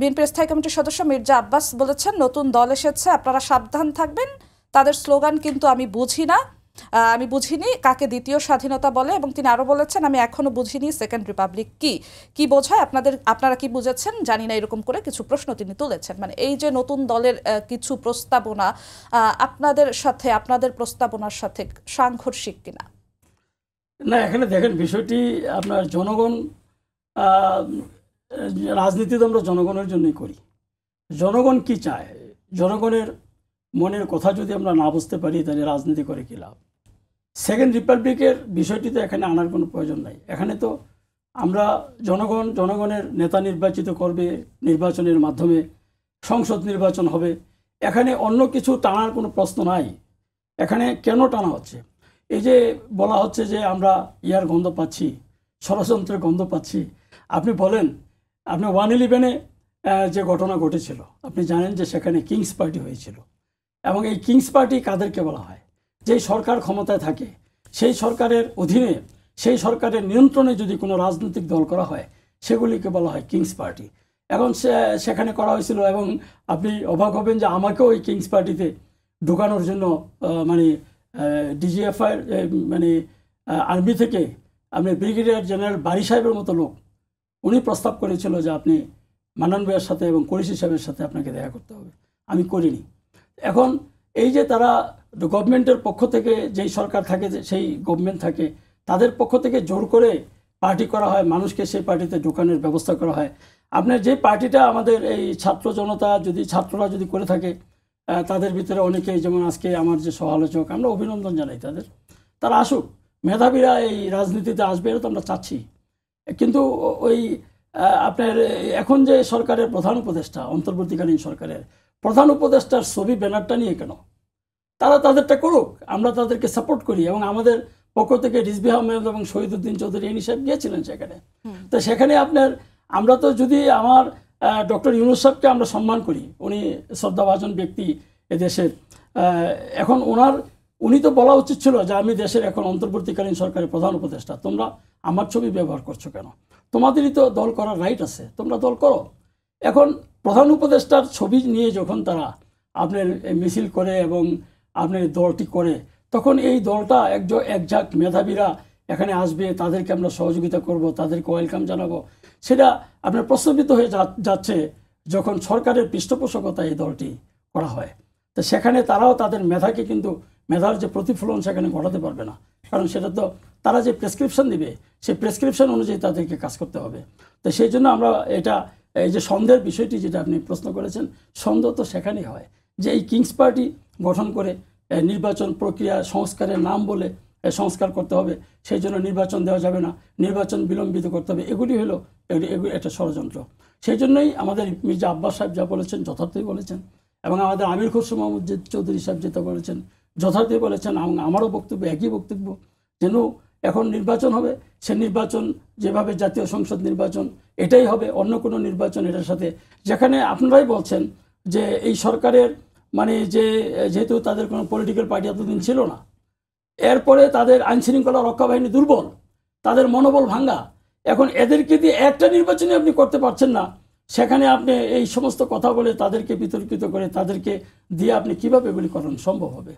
বিএনপির স্থায়ী কমিটির সদস্য মির্জা আব্বাস বলেছেন, নতুন দল এসেছে, আপনারা সাবধান থাকবেন। তাদের স্লোগান কিন্তু আমি বুঝি না, আমি বুঝিনি কাকে দ্বিতীয় স্বাধীনতা বলে। এবং তিনি আরও বলেছেন, আমি এখনো বুঝিনি সেকেন্ড রিপাবলিক কি বোঝায়, আপনারা কি বুঝেছেন জানি না, এরকম করে কিছু প্রশ্ন তিনি তুলেছেন। মানে এই যে নতুন দলের কিছু প্রস্তাবনা আপনাদের সাথে, আপনাদের প্রস্তাবনার সাথে সাংঘর্ষিক কিনা? না, এখানে দেখেন বিষয়টি আপনার জনগণ, রাজনীতি তো আমরা জনগণের জন্যই করি। জনগণ কি চায়, জনগণের মনের কথা যদি আমরা না বুঝতে পারি তাহলে রাজনীতি করে কী লাভ। সেকেন্ড রিপাবলিকের বিষয়টি তো এখানে আনার কোনো প্রয়োজন নাই। এখানে তো আমরা জনগণের নেতা নির্বাচিত করবে, নির্বাচনের মাধ্যমে সংসদ নির্বাচন হবে। এখানে অন্য কিছু টানার কোনো প্রশ্ন নাই। এখানে কেন টানা হচ্ছে, এই যে বলা হচ্ছে যে আমরা ইয়ার গন্ধ পাচ্ছি, ষড়যন্ত্রের গন্ধ পাচ্ছি। আপনি বলেন, আপনি 1/11-এ যে ঘটনা ঘটেছিল, আপনি জানেন যে সেখানে কিংস পার্টি হয়েছিল। এবং এই কিংস পার্টি কাদেরকে বলা হয়? যেই সরকার ক্ষমতায় থাকে সেই সরকারের অধীনে, সেই সরকারের নিয়ন্ত্রণে যদি কোনো রাজনৈতিক দল করা হয় সেগুলিকে বলা হয় কিংস পার্টি। এখন সেখানে করা হয়েছিল। এবং আপনি অবাক হবেন যে আমাকেও এই কিংস পার্টিতে ঢোকানোর জন্য মানে ডিজিএফআই মানে আর্মি থেকে আপনি ব্রিগেডিয়ার জেনারেল বারি সাহেবের মতো লোক, উনি প্রস্তাব করেছিল যে আপনি মান্নান ভাইয়ের সাথে এবং কুরেশি সাহেবের সাথে আপনাকে দেখা করতে হবে। আমি করিনি। এখন এই যে তারা গভর্নমেন্টের পক্ষ থেকে, যেই সরকার থাকে, সেই গভর্নমেন্ট থাকে, তাদের পক্ষ থেকে জোর করে পার্টি করা হয়, মানুষকে সেই পার্টিতে ঢোকানোর ব্যবস্থা করা হয়। আপনার যে পার্টিটা আমাদের এই ছাত্র জনতা, যদি ছাত্ররা যদি করে থাকে, তাদের ভিতরে অনেকেই, যেমন আজকে আমার যে সমালোচক, আমরা অভিনন্দন জানাই তাদের, তারা আসুক, মেধাবীরা এই রাজনীতিতে আসবে, এটা তো আমরা চাচ্ছি। কিন্তু ওই আপনার এখন যে সরকারের প্রধান উপদেষ্টা, অন্তর্বর্তীকালীন সরকারের প্রধান উপদেষ্টার ছবি ব্যানারটা নিয়ে কেন? তারা তাদেরটা করুক, আমরা তাদেরকে সাপোর্ট করি। এবং আমাদের পক্ষ থেকে রিজভী আহমেদ এবং শহীদুদ্দিন চৌধুরী ইনি সাহেব গিয়েছিলেন সেখানে। তো সেখানে আমরা তো যদি আমার ডক্টর ইউনূস সাহেবকে আমরা সম্মান করি, উনি শ্রদ্ধাভাজন ব্যক্তি এদেশের। এখন উনি তো বলা উচিত ছিল যে আমি দেশের এখন অন্তর্বর্তীকালীন সরকারের প্রধান উপদেষ্টা, তোমরা আমার ছবি ব্যবহার করছো কেন? তোমাদেরই তো দল করার রাইট আছে, তোমরা দল করো। এখন প্রধান উপদেষ্টার ছবি নিয়ে যখন তারা আপনার মিছিল করে এবং আপনার দলটি করে, তখন এই দলটা একঝাঁক মেধাবীরা এখানে আসবে, তাদেরকে আমরা সহযোগিতা করব, তাদেরকে ওয়েলকাম জানাবো। সেটা আপনার প্রস্তাবিত হয়ে যাচ্ছে যখন সরকারের পৃষ্ঠপোষকতায় এই দলটি করা হয়। তো সেখানে তারাও তাদের মেধাকে, কিন্তু মেধার যে প্রতিফলন সেখানে ঘটাতে পারবে না, কারণ সেটা তো তারা যে প্রেসক্রিপশন দিবে সেই প্রেসক্রিপশন অনুযায়ী তাদেরকে কাজ করতে হবে। তো সেই জন্য আমরা এই যে সন্দেহের বিষয়টি যেটা আপনি প্রশ্ন করেছেন, সন্দেহ তো সেখানেই হয় যে এই কিংস পার্টি গঠন করে নির্বাচন প্রক্রিয়া সংস্কারের নাম বলে সংস্কার করতে হবে, সেই জন্য নির্বাচন দেওয়া যাবে না, নির্বাচন বিলম্বিত করতে হবে, এগুলি হলো একটা ষড়যন্ত্র। সেই জন্যই আমাদের মির্জা আব্বাস সাহেব যা বলেছেন যথার্থই বলেছেন, এবং আমাদের আমির খসরু মাহমুদ চৌধুরী সাহেব যেটা বলেছেন যথার্থই বলেছেন। এবং আমারও বক্তব্য একই বক্তব্য, যেন এখন নির্বাচন হবে, সে নির্বাচন যেভাবে জাতীয় সংসদ নির্বাচন এটাই হবে, অন্য কোনো নির্বাচন এটার সাথে, যেখানে আপনারাই বলছেন যে এই সরকারের মানে যেহেতু তাদের কোনো পলিটিক্যাল পার্টি এতদিন ছিল না, এরপরে তাদের আইনশৃঙ্খলা রক্ষা বাহিনী দুর্বল, তাদের মনোবল ভাঙ্গা, এখন এদেরকে দিয়ে একটা নির্বাচনই আপনি করতে পারছেন না, সেখানে আপনি এই সমস্ত কথা বলে তাদেরকে বিতর্কিত করে তাদেরকে দিয়ে আপনি কীভাবে এগুলি করানো সম্ভব হবে?